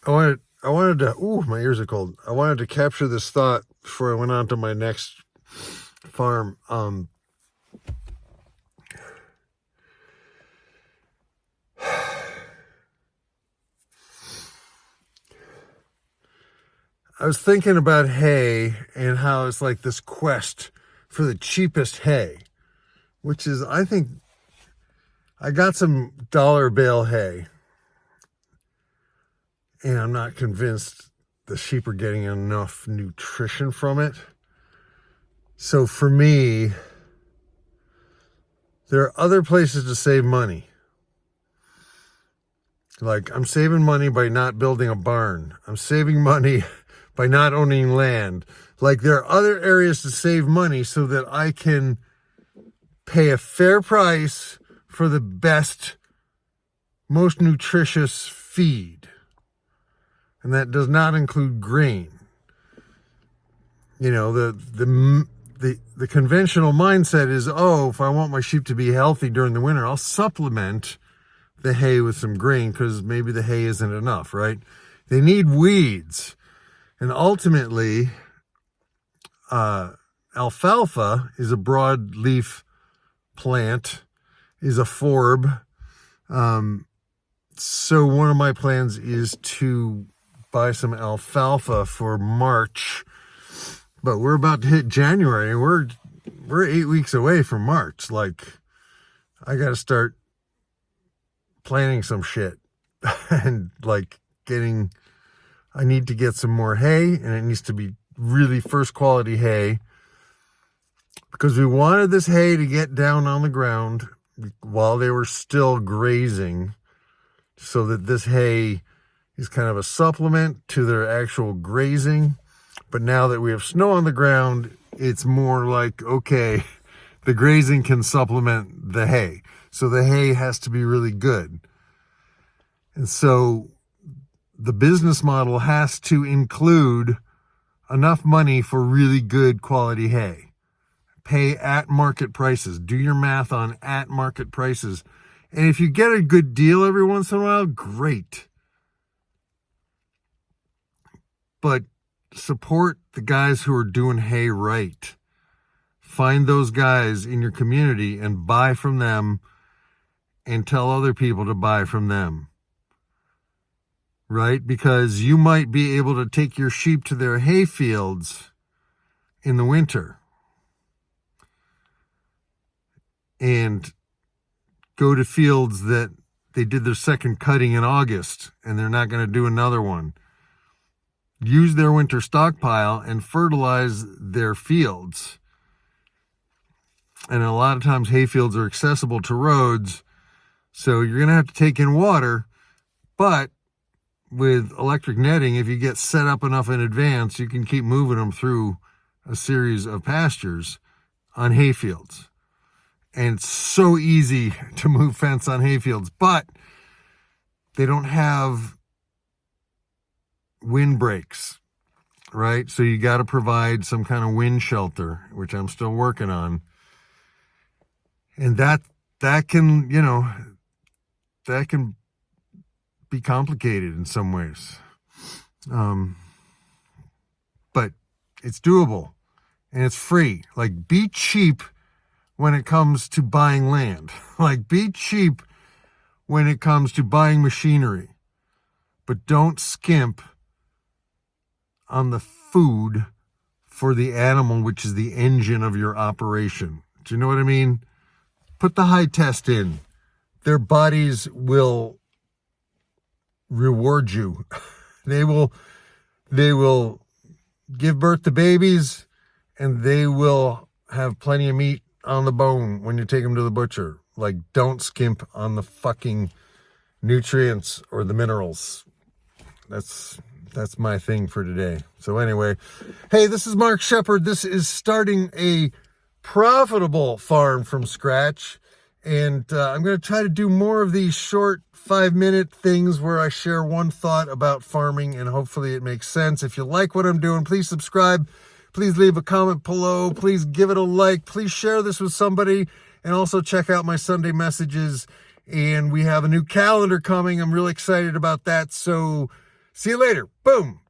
My ears are cold. I wanted to capture this thought before I went on to my next farm. I was thinking about hay and how it's like this quest for the cheapest hay, which is, I think, I got some dollar bill hay, and I'm not convinced the sheep are getting enough nutrition from it. So for me, there are other places to save money. Like, I'm saving money by not building a barn. I'm saving money by not owning land. Like, there are other areas to save money so that I can pay a fair price for the best, most nutritious feed. And that does not include grain. You know, the conventional mindset is, oh, if I want my sheep to be healthy during the winter, I'll supplement the hay with some grain because maybe the hay isn't enough, right? They need weeds. And ultimately, alfalfa is a broadleaf plant, is a forb. So one of my plans is to buy some alfalfa for March. But we're about to hit January, and we're 8 weeks away from March. Like, I got to start planning some shit and like I need to get some more hay, and it needs to be really first quality hay because we wanted this hay to get down on the ground while they were still grazing so that this hay is kind of a supplement to their actual grazing. But now that we have snow on the ground, it's more like, okay, the grazing can supplement the hay. So the hay has to be really good. And so the business model has to include enough money for really good quality hay. Pay at market prices. Do your math on at market prices. And if you get a good deal every once in a while, great. But support the guys who are doing hay right. Find those guys in your community and buy from them and tell other people to buy from them. Right? Because you might be able to take your sheep to their hay fields in the winter and go to fields that they did their second cutting in August and they're not going to do another one. Use their winter stockpile and fertilize their fields. And a lot of times hay fields are accessible to roads, so you're going to have to take in water. But with electric netting, if you get set up enough in advance, you can keep moving them through a series of pastures on hay fields. And it's so easy to move fence on hay fields, but they don't have windbreaks, right? So you got to provide some kind of wind shelter, which I'm still working on. And that can, you know, that can be complicated in some ways. But it's doable and it's free. Like, be cheap when it comes to buying land. Like, be cheap when it comes to buying machinery, but don't skimp on the food for the animal, which is the engine of your operation. Do you know what I mean? Put the high test in. Their bodies will reward you. They will give birth to babies, and they will have plenty of meat on the bone when you take them to the butcher. Like, don't skimp on the fucking nutrients or the minerals. That's my thing for today. So anyway, hey, this is Mark Shepard. This is starting a profitable farm from scratch. And I'm going to try to do more of these short 5-minute things where I share one thought about farming, and hopefully it makes sense. If you like what I'm doing, please subscribe. Please leave a comment below. Please give it a like. Please share this with somebody. And also check out my Sunday messages. And we have a new calendar coming. I'm really excited about that. So See you later. Boom.